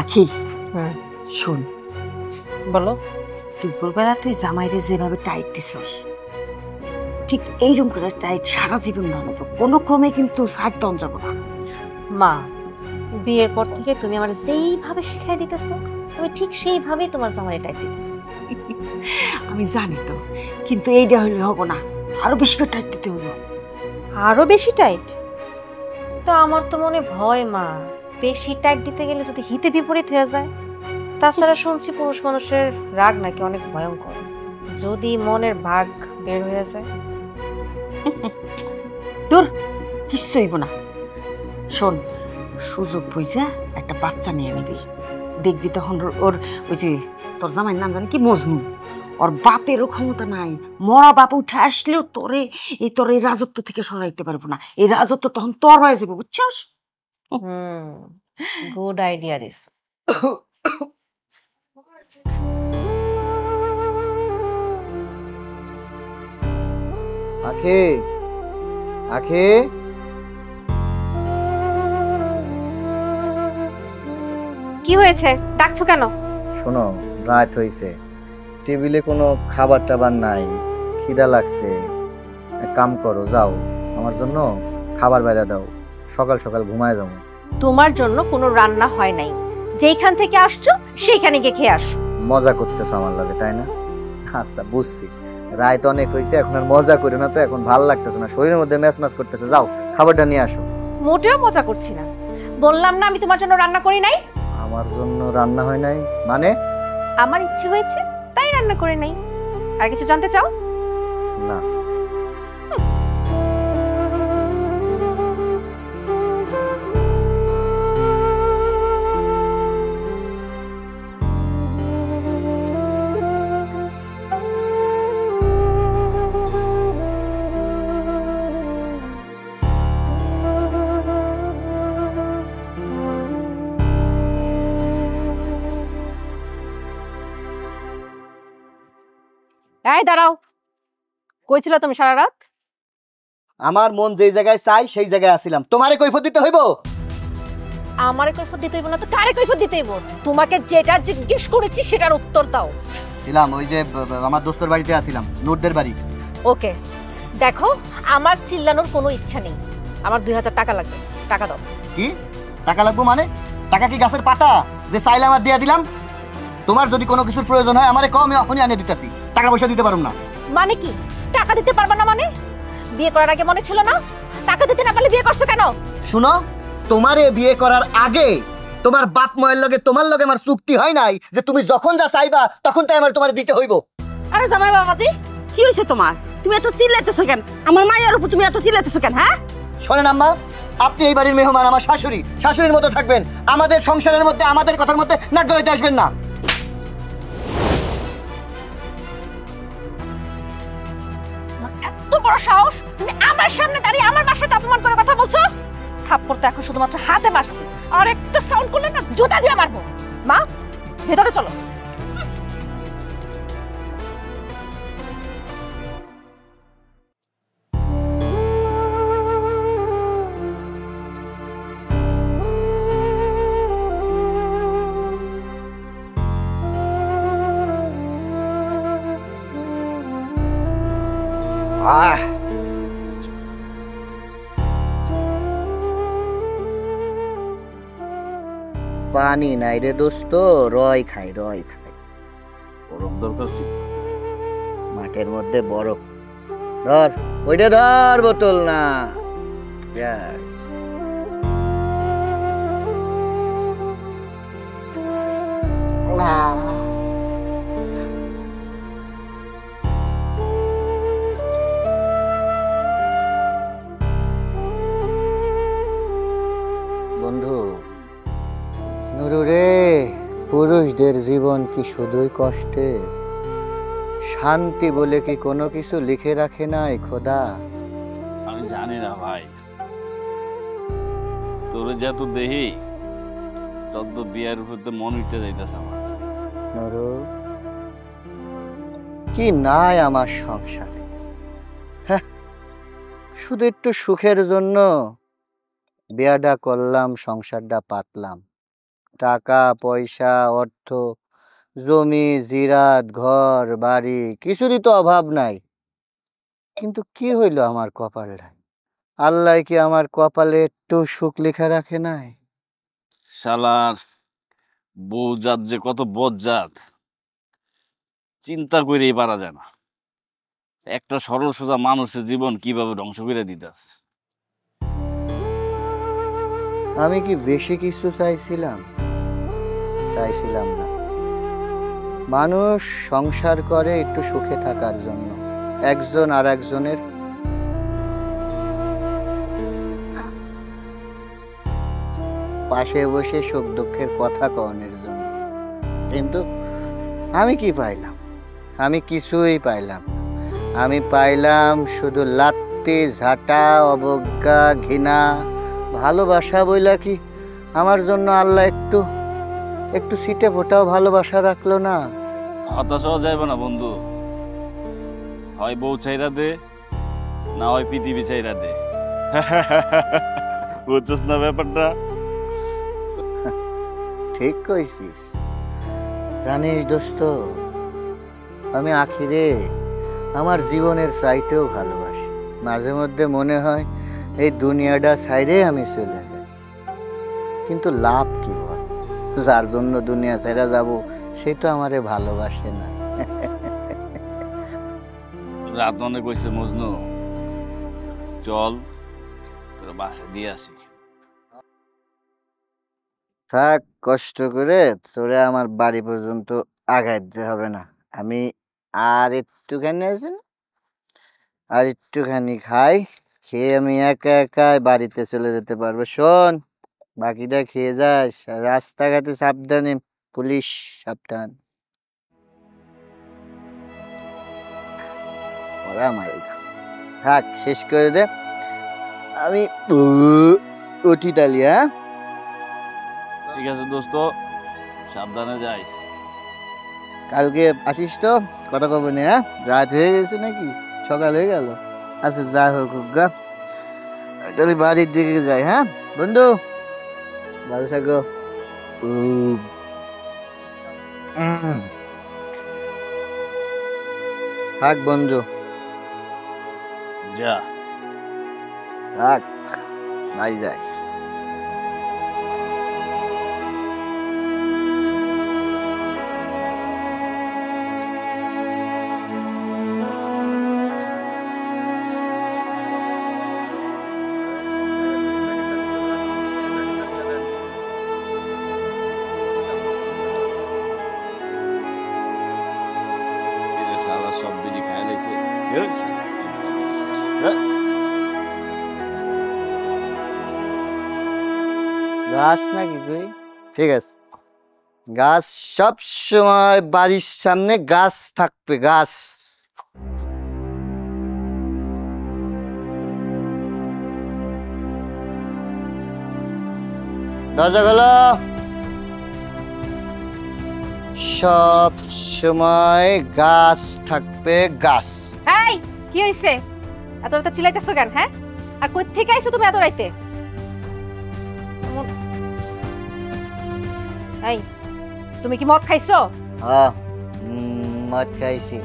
আখি, শোন, বলো। দুপুরবেলা তুই জামাইরে যেভাবে টাইট দিছস, ঠিক এইরকম করে টাইট সারা জীবন দাঁড়াবো, কোনো ক্রমে কিন্তু সাইড দন যাব না। মা, বিয়ের পর থেকে তুমি আমার যেইভাবে শিখাই দিতেছো, আমি ঠিক সেইভাবেই তোমার জামাই টাইট দিতেছি। আমি জানি তো, কিন্তু এইটা হইলে হবো না, আরো বেশি করে টাইট দিতে হলো। আরো বেশি টাইট? তো আমার তো মনে ভয় মা, বেশি টাইট দিতে গেলে যদি হিতে বিপরীত হয়ে যায়। তাছাড়া শুনছি পুরুষ মানুষের রাগ নাকি অনেক ভয়ঙ্কর, যদি মনের ভাগ বের হয়ে যায়। দূর, কিচ্ছু হইব না। শোন, সুযোগ বুঝে একটা বাচ্চা নিয়ে নিবি, দেখবি তখন ওর ওই যে তোর জামাইয়ের নাম জানি কি, মজনু, ওর বাপেরও ক্ষমতা নাই। মরা বাপ উঠে আসলেও তোর এই রাজত্ব থেকে সরাইতে পারবো না। এই রাজত্ব তখন তোর হয়ে যাবে, বুঝছস? গুড আইডিয়া দিস। আখে আখে, কি হয়েছে? ডাকছো কেন? শোনো, রাত হইছে, টেবিলে কোনো খাবার টাবার নাই, খিদা লাগছে। এক কাম করো, যাও আমার জন্য খাবার বাইরে দাও, সকাল সকাল ঘুমায় যাবো। তোমার জন্য কোনো রান্না হয় নাই, যেইখান থেকে আসছো সেইখানে গিয়ে খেয়ে আসো। মজা করতেছ আমার লাগে, তাই না? আচ্ছা বুঝছি, রাত অনেক হয়েছে, এখন আর মজা করে না তো, এখন ভাল লাগতেছে না, শরীরের মধ্যে ম্যাচ ম্যাচ করতেছে। যাও খাবারটা নিয়ে আসো। মোটেও মজা করছি না, বললাম না আমি তোমার জন্য রান্না করি নাই। আমার জন্য রান্না হয় নাই মানে? আমার ইচ্ছে হয়েছে তাই রান্না করে নাই। আর কিছু জানতে চাও? না। এই দাঁড়াও, কইছিল তুমি সারা রাত? আমার মন যেই জায়গায় চাই সেই জায়গায় আসিলাম, তোমারে কৈফিয়ত দিতে হইব? আমারে কৈফিয়ত দিতে হইব না তো কারে কৈফিয়ত দিতে হইব? তোমাকে যেটা জিজ্ঞেস করেছি সেটার উত্তর দাও। ছিলাম ওই যে আমার দোস্তের বাড়িতে আসিলাম, নূরদের বাড়ি। ওকে, দেখো আমার চিল্লানোর কোনো ইচ্ছা নেই, আমার 2000 টাকা লাগবে, টাকা দাও। কি টাকা লাগবে মানে? টাকা কি গাছের পাতা যে চাইলাম আর দিয়া দিলাম? তোমার যদি কোনো কিছুর প্রয়োজন হয় আমারে কম, আমি এখনই আনিয়ে দিতেছি, টাকা পয়সা দিতে পারুম না। মানে কি টাকা দিতে পারবা না? মানে বিয়ে করার আগে মনে ছিল না? টাকা দিতে না পারলে বিয়ে করছো কেন? শুনো, তোমারে বিয়ে করার আগে তোমার বাপ মায়ের লগে তোমার লগে আমার চুক্তি হয় নাই যে তুমি যখন যা চাইবা তখন তাই আমার তোমারে দিতে হইব। আরে জামাই বাবাজি, কি হয়েছে তোমার? তুমি এত চিল্লাইতেছো কেন? আমার মায়ের উপর তুমি এত চিল্লাইতেছো কেন? হ্যাঁ শোনেন আম্মা, আপনি এই বাড়ির মেহমান, আমার শাশুড়ি, শাশুড়ির মতো থাকবেন। আমাদের সংসারের মধ্যে আমাদের কথার মধ্যে নাক গলাইতে আসবেন না। এত বড় সাহস, তুমি আমার সামনে দাঁড়িয়ে আমার বাসাতে অপমান করে কথা বলছো? থাপ্পড় তো এখন শুধুমাত্র হাতে মারছি, আর একটা সাউন্ড করলে না জুতা দিয়ে মারবো। মা, ভেতরে চলো। পানি নাই রে দোস্ত, রয় খাই রয় খাই। বরফ দরকার ছিল। মাঠের মধ্যে বরফ। ধর ওইটা, ধর বোতল না। Yes. বন্ধু নুরু রে, পুরুষদের জীবন কি শুধুই কষ্টে? শান্তি বলে কি কোনো কিছু লিখে রাখে নাই খোদা? আমি জানি না ভাই, তোর যত দেহি তত বিয়ার উপরে মন উঠতে যাইতেছে আমার। নুরু, কি নাই আমার সংসারে? হ্যাঁ, শুধু একটু সুখের জন্য বিয়াটা করলাম, সংসারটা পাতলাম। টাকা পয়সা, অর্থ, জমি জিরাত, ঘর বাড়ি কিছুরই তো অভাব নাই। কিন্তু কি হইল আমার কপালটা? আল্লাহ কি আমার কপালে একটু সুখ লেখা রাখে নাই? শালার বউ জাত যে কত বজ্জাত, চিন্তা করেই পারা যায় না। একটা সরল সোজা মানুষের জীবন কিভাবে ধ্বংস করে দিতাস। আমি কি বেশি কিছু চাইছিলাম? চাইছিলাম না। মানুষ সংসার করে একটু সুখে থাকার জন্য, একজন আর একজনের পাশে বসে সুখ দুঃখের কথা কওয়ানোর জন্য। কিন্তু আমি কি পাইলাম? আমি কিছুই পাইলাম না। আমি পাইলাম শুধু লাত্তি ঝাঁটা, অবজ্ঞা, ঘৃণা। ভালোবাসা বইলা কি আমার জন্য আল্লাহ একটু একটু সিটে ফোটাও ভালোবাসা রাখলো না? হতাশ হওয়া যাইবে না বন্ধু, হয় বউ চাইরা দে, না হয় পৃথিবী চাইরা দে। বুঝছিস না ব্যাপারটা? ঠিক কইছিস। জানিস দোস্ত, আমি আখিরে আমার জীবনের চাইতেও ভালোবাসি। মাঝে মধ্যে মনে হয় এই দুনিয়াটা ছাইরে আমি চলে যাই, কিন্তু লাভ কি বল? যার জন্য দুনিয়া ছেড়ে যাব সে তো আমারে ভালোবাসে না। রাত অনেক কইছে মজনু, চল তোর বাসা দিয়ে আসি। থাক, কষ্ট করে তোরে আমার বাড়ি পর্যন্ত আগাইতে হবে না। আমি আর একটুখানি আছি না, আর একটুখানি খাই, খেয়ে আমি একা একাই বাড়িতে চলে যেতে পারবো। শোন, বাকিটা খেয়ে যাস, আর রাস্তাঘাটে সাবধানে, পুলিশ সাবধান। ওরা মাইল থাক, শেষ করে দে, আমি উঠি তালি। হ্যাঁ ঠিক আছে দোস্ত, সাবধানে যাইস। কালকে আসিস তো, কথা কব নি। হ্যাঁ, রাত হয়ে গেছে নাকি, সকাল হয়ে গেল? আচ্ছা যা হোক গা, তাহলে বাড়ির দিকে যাই। হ্যাঁ বন্ধু, ভালো থাকো। থাক বন্ধু, যা। থাক, বাই যাই। সব বিড়ি খাই লাইছে। গাছ নাকি তুই? ঠিক আছে, গাছ সব সময় বাড়ির সামনে গাছ থাকবে, গাছ। দরজা খোলো। সব সময় গাছ থাকবে, গাছ। এই কি হইছে? এত রাতে চিল্লাইতেছো কেন? হ্যাঁ, আর কই থেকে আইছো তুমি এত রাইতে? এই তুমি কি মদ খাইছো? হ্যাঁ, মদ খাইছি।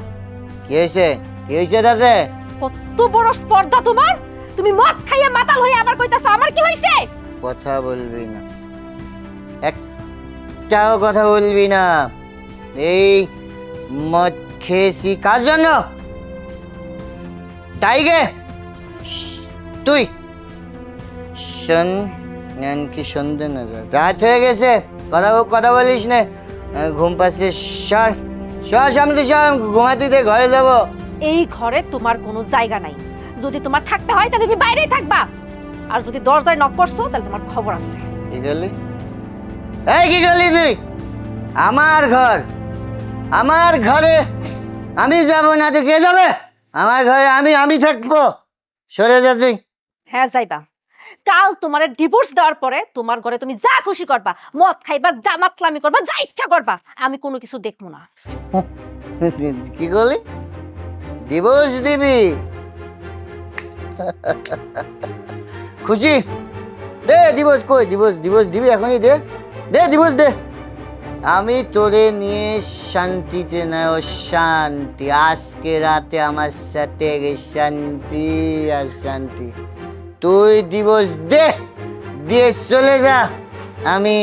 কি হয়েছে? কি হয়েছে দাদা? কত বড় স্পর্ধা তোমার! তুমি মদ খাইয়া মাতাল হয়ে আবার কইতাছো আমার কি হইছে? কথা বলবি না, একটাও কথা বলবি না। এই মদ খেয়েছি কার জন্য? টাইগে তুই শোন, কি শুনতে না, রাত হয়ে গেছে, কথা বলিস না। ঘুম পাচ্ছে, সর সর সামনে, সর ঘুমাতে দে, ঘরে যাবো। এই ঘরে তোমার কোনো জায়গা নাই। যদি তোমার থাকতে হয় তাহলে তুমি বাইরেই থাকবা, আর যদি দরজায় নক করছো তাহলে তোমার খবর আছে। কি করলি? এই কি করলি তুই? আমার ঘর, আমার ঘরে আমি যাব না তো কে যাবে? আমার ঘরে আমি থাকবো, সরে যা তুই। হ্যাঁ যাইবা। কাল তোমারে ডিভোর্স দেওয়ার পরে তোমার ঘরে তুমি যা খুশি করবা, মদ খাইবা, দামাতলামি করবা, যা ইচ্ছা করবা, আমি কোনো কিছু দেখবো না। কি করলি? ডিভোর্স দিবি? খুশি দে ডিভোর্স। কই ডিভোর্স? ডিভোর্স দিবি এখনই, দে দে ডিভোর্স দে। আমি তোরে নিয়ে শান্তিতে না, ও শান্তি। আজকে রাতে আমার সাথে শান্তি আর শান্তি। তুই ডিভোর্স দে, দিয়ে চলে যা, আমি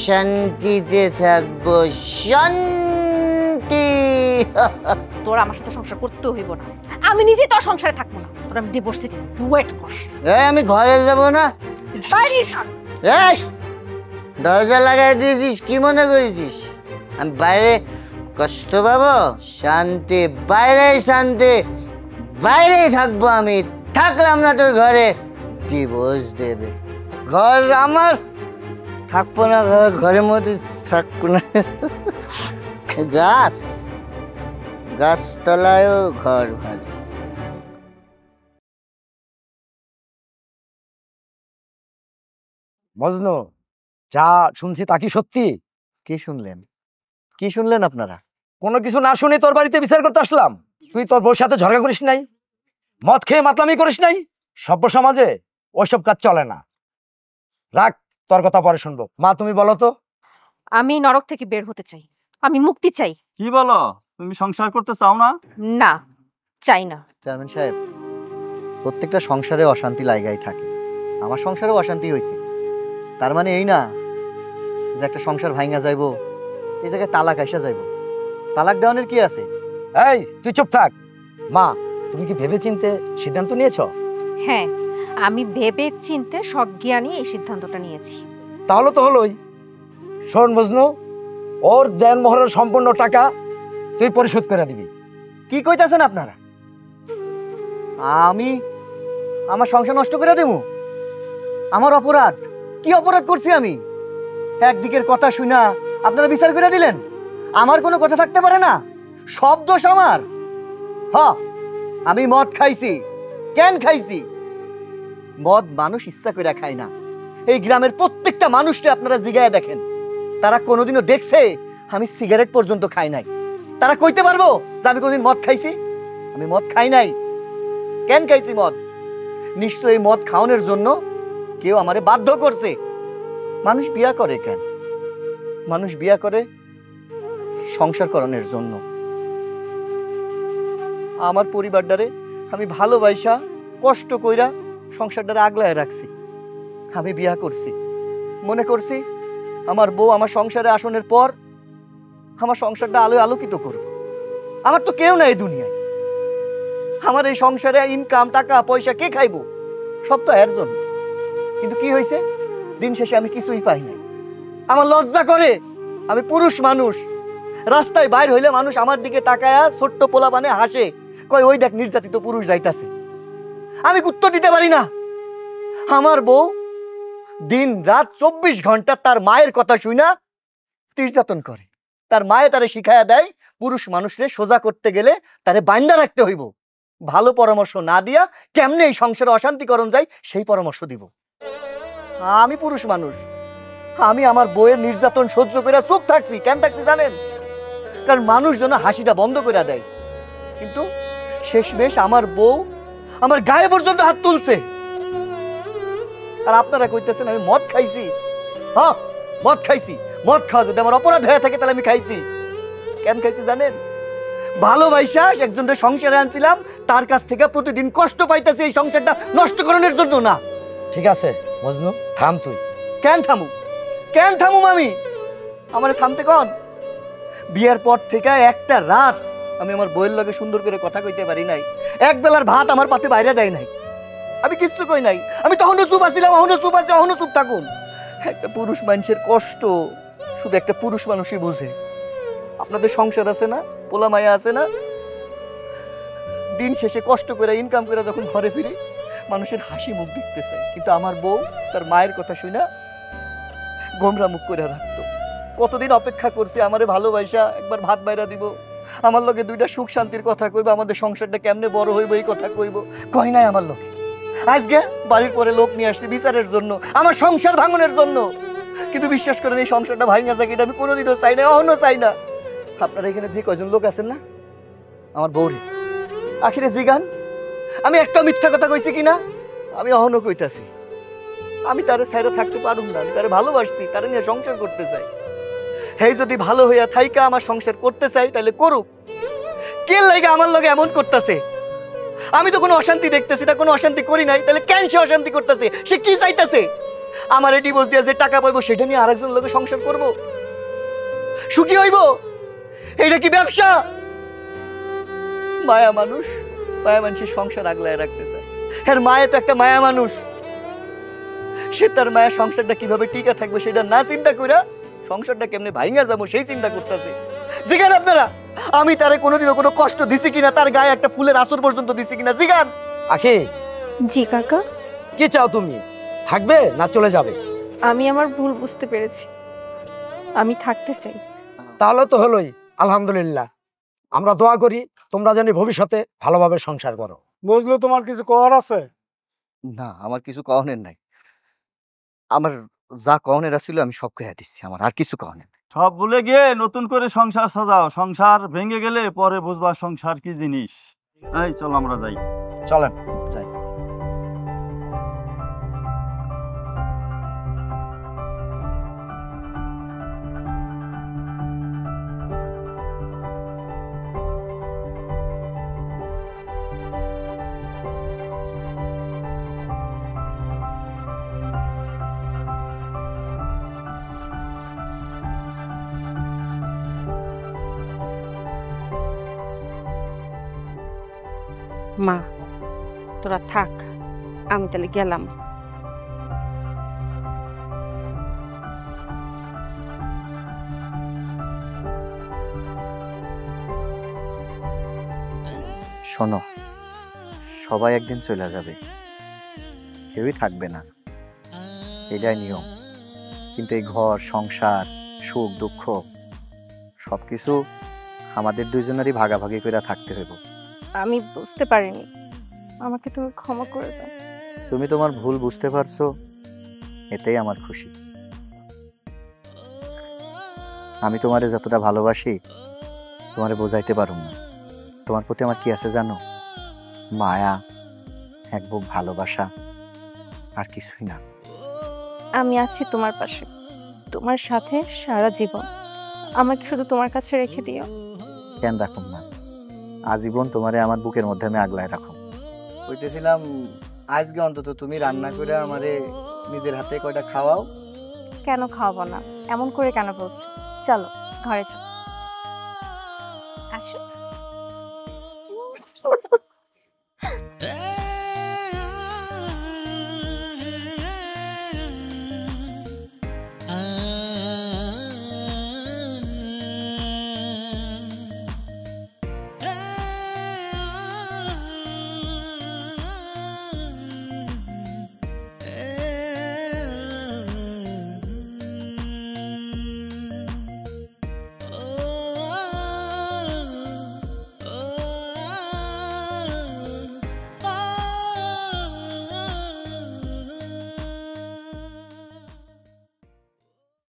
শান্তিতে থাকবো, শান্তি। তোর আমার সাথে সংসার করতে হইব না, আমি নিজে তোর সংসারে থাকবো না। তোর আমি ডিভোর্স দিতে ওয়েট কর। আমি ঘরে যাব না। বাইরে থাক। এই দরজা লাগাই দিয়েছিস, কি মনে করেছিস আমি বাইরে কষ্ট পাবো? শান্তি, বাইরে শান্তি, বাইরেই থাকবো। আমি থাকলাম না তোর ঘরে, ডিভোর্স দেবে। ঘর আমার, থাকবো না ঘরের মধ্যে, থাকবো না। গাছ, গাছতলায়ও ঘর ভালো। মজনু, যা শুনছি তা কি সত্যি? কি শুনলেন? কি শুনলেন আপনারা? কোনো কিছু না শুনে তোর বাড়িতে বিচার করতে আসলাম। তুই তোর বউর সাথে ঝগড়া করিস নাই, মদ খেয়ে মাতলামি করিস নাই। সভ্য সমাজে ওইসব কাজ চলে না। রাখ, তোর কথা পরে শুনবো। মা তুমি বলো তো। আমি নরক থেকে বের হতে চাই, আমি মুক্তি চাই। কি বলো? তুমি সংসার করতে চাও না? না, চাই না। চেয়ারম্যান সাহেব, প্রত্যেকটা সংসারে অশান্তি লাগাই থাকে। আমার সংসারেও অশান্তি হয়েছে। তার মানে এই না যে একটা সংসার ভাঙা যাইব, এই জায়গায় তালাক আইসা যাইব। তালাক দেওয়ানের কি আছে? এই তুই চুপ থাক। মা তুমি কি ভেবে চিনতে সিদ্ধান্ত নিয়েছো? হ্যাঁ, আমি ভেবে চিনতে সজ্ঞান নিয়ে এই সিদ্ধান্তটা নিয়েছি। তাহলে তো হলোই। শোন মজনু, ওর দেনমোহরের সম্পূর্ণ টাকা তুই পরিশোধ করে দিবি। কি কইতাছেন আপনারা? আমি আমার সংসার নষ্ট করে দেব? আমার অপরাধ? কি অপরাধ করছি আমি? একদিকের কথা শুনা আপনারা বিচার করে দিলেন। আমার কোনো কথা থাকতে পারে না? সব দোষ আমার? হ্যাঁ, আমি মদ খাইছি। কেন খাইছি? মদ মানুষ ইচ্ছা করে খায় না। এই গ্রামের প্রত্যেকটা মানুষকে আপনারা জিগায় দেখেন, তারা কোনোদিনও দেখছে আমি সিগারেট পর্যন্ত খাই নাই। তারা কইতে পারবো যে আমি কোনদিন মদ খাইছি? আমি মদ খাই নাই। কেন খাইছি মদ? নিশ্চয়ই মদ খাওয়ানোর জন্য কেউ আমারে বাধ্য করছে। মানুষ বিয়া করে কেন? মানুষ বিয়া করে সংসার করানোর জন্য। আমার পরিবারটারে আমি ভালোবাসা কষ্ট কইরা সংসারটারে আগলায় রাখছি। আমি বিয়া করছি, মনে করছি আমার বউ আমার সংসারে আসনের পর আমার সংসারটা আলোয় আলোকিত করব। আমার তো কেউ নাই দুনিয়ায়। আমার এই সংসারে ইনকাম টাকা পয়সা কে খাইবো? সব তো এর জন্য। কিন্তু কি হয়েছে? দিন শেষে আমি কিছুই পাই নাই। আমার লজ্জা করে। আমি পুরুষ মানুষ, রাস্তায় বাইর হইলে মানুষ আমার দিকে তাকায়া ছোট্ট পোলা বানে হাসে, কয় ওই দেখ নির্যাতিত পুরুষ যাইতাছে। আমি উত্তর দিতে পারি না। আমার বউ দিন রাত 24 ঘন্টা তার মায়ের কথা শুনা নির্যাতন করে। তার মায়ে তারে শিখায়া দেয় পুরুষ মানুষরে সোজা করতে গেলে তারে বাইন্দা রাখতে হইব। ভালো পরামর্শ না দিয়া কেমনে এই সংসারে অশান্তিকরণ যায় সেই পরামর্শ দিব। আমি পুরুষ মানুষ, আমি আমার বউয়ের নির্যাতন সহ্য করে চুপ থাকছি। কেন থাকছি জানেন? কারণ মানুষ যেন হাসিটা বন্ধ করে দেয়। কিন্তু শেষমেশ আমার বউ আমার গায়ে পর্যন্ত হাত তুলছে। আর আপনারা কইতেছেন আমি মদ খাইছি। হ্যাঁ, মদ খাইছি। মদ খাওয়া যদি আমার অপরাধ হয়ে থাকে তাহলে আমি খাইছি। কেন খাইছি জানেন? ভালোবাসা একজনের সংসারে আনছিলাম, তার কাছ থেকে প্রতিদিন কষ্ট পাইতেছি এই সংসারটা নষ্ট করানোর জন্য না। ঠিক আছে মজনু, থাম তুই। কেন থামু? কেন থামুম আমি? আমার থামতে কন। বিয়ের পর থেকে একটা রাত আমি আমার বইয়ের লগে সুন্দর করে কথা কইতে পারি নাই। এক বেলার ভাত আমার পাতে বাইরে দেয় নাই। আমি কিচ্ছু কই নাই। আমি তখনও চুপ আছিলাম, এখনো চুপ আছি, এখনো চুপ থাকুন। একটা পুরুষ মানুষের কষ্ট শুধু একটা পুরুষ মানুষই বুঝে। আপনাদের সংসার আছে না, পোলা মায়া আছে না? দিন শেষে কষ্ট করে ইনকাম করে যখন ঘরে ফিরি মানুষের হাসি মুখ দেখতে চাই। কিন্তু আমার বউ তার মায়ের কথা শুনা গোমরা মুখ করে রাখতো। কতদিন অপেক্ষা করছি আমারে ভালোবাসা একবার ভাত বাইরা দিব, আমার লগে দুইটা সুখ শান্তির কথা কইব, আমাদের সংসারটা কেমনে বড় হইব এই কথা কইব। কই নাই আমার লগে। আজকে বাড়ির পরে লোক নিয়ে আসছি বিচারের জন্য, আমার সংসার ভাঙনের জন্য। কিন্তু বিশ্বাস করেন এই সংসারটা ভাঙা থাকে এটা আমি কোনোদিনও চাই না, অহনো চাই না। আপনারা এখানে যে কয়জন লোক আছেন না, আমার বউরে আখিরে জিগান আমি একটা মিথ্যা কথা কইছি কিনা? আমি অহনো কইতাছি আমি তারে ছাইরা থাকতে পারুম না। আমি তারে ভালোবাসছি, তারে নিয়ে সংসার করতে চাই। হেই যদি ভালো হইয়া থাইকা আমার সংসার করতে চাই তাহলে করুক। কে লাগে আমার লগে এমন করতেছে? আমি তো কোনো অশান্তি দেখতেছি না, কোনো অশান্তি করি নাই। তাহলে কেন সে অশান্তি করতেছে? সে কি চাইতেছে? আমার এই ডিভোর্স দিয়ে যে টাকা পাইবো সেটা নিয়ে আরেকজন লোকের সংসার করব? সুখী হইব? এইটা কি ব্যবসা? মায়া মানুষ, মায়া মানুষের সংসার আগলায় রাখতে চায়। হ্যাঁ, মায়া তো একটা মায়া মানুষ। সে তার মায়ের সংসারটা কিভাবে টিকা থাকবে সেটা না চিন্তা কইরা সংসারটা কেমনে ভাঙা যাবো সেই চিন্তা করতেছে। জিগান আপনারা আমি তারে কোনোদিনও কোনো কষ্ট দিছি কিনা, তার গায়ে একটা ফুলের আসর পর্যন্ত দিছি কিনা? জিগান। আখি, জি কাকা, কি চাও তুমি? থাকবে না চলে যাবে? আমি আমার ভুল বুঝতে পেরেছি, আমি থাকতে চাই। তাহলে তো হলোই, আলহামদুলিল্লাহ। আমরা দোয়া করি তোমরা জানি ভবিষ্যতে ভালোভাবে সংসার করো। বুঝলো, তোমার কিছু করার আছে? না, আমার কিছু কওনের নাই। আমার যা কওনের ছিল আমি সব কইয়া দিচ্ছি, আমার আর কিছু কওনের নাই। সব ভুলে গিয়ে নতুন করে সংসার সাজাও। সংসার ভেঙে গেলে পরে বুঝবা সংসার কি জিনিস। এই চল আমরা যাই। চলেন যাই। মা তোরা থাক, আমি তাহলে গেলাম। শোনো, সবাই একদিন চলে যাবে, কেউই থাকবে না, এটাই নিয়ম। কিন্তু এই ঘর সংসার সুখ দুঃখ সবকিছু আমাদের দুইজনেরই ভাগাভাগি করে থাকতে হইব। আমি বুঝতে পারিনি, আমাকে তুমি ক্ষমা করে দাও। তুমি তোমার ভুল বুঝতে পারছো, এতেই আমার খুশি। আমি তোমারে যতটা ভালোবাসি তোমারে বোঝাইতে পারুম না। তোমার প্রতি আমার কি আছে জানো? মায়া, এক বুক ভালোবাসা, আর কিছুই না। আমি আছি তোমার পাশে, তোমার সাথে সারা জীবন। আমাকে শুধু তোমার কাছে রেখে দিও। কেন রাখুম না, আজীবন তোমারে আমার বুকের মধ্যে আমি আগলায় রাখুম। কইতেছিলাম আজকে অন্তত তুমি রান্না করে আমারে নিজের হাতে কয়টা খাওয়াও। কেন খাওয়াবো না? এমন করে কেন বলছো? চলো ঘরে চলো।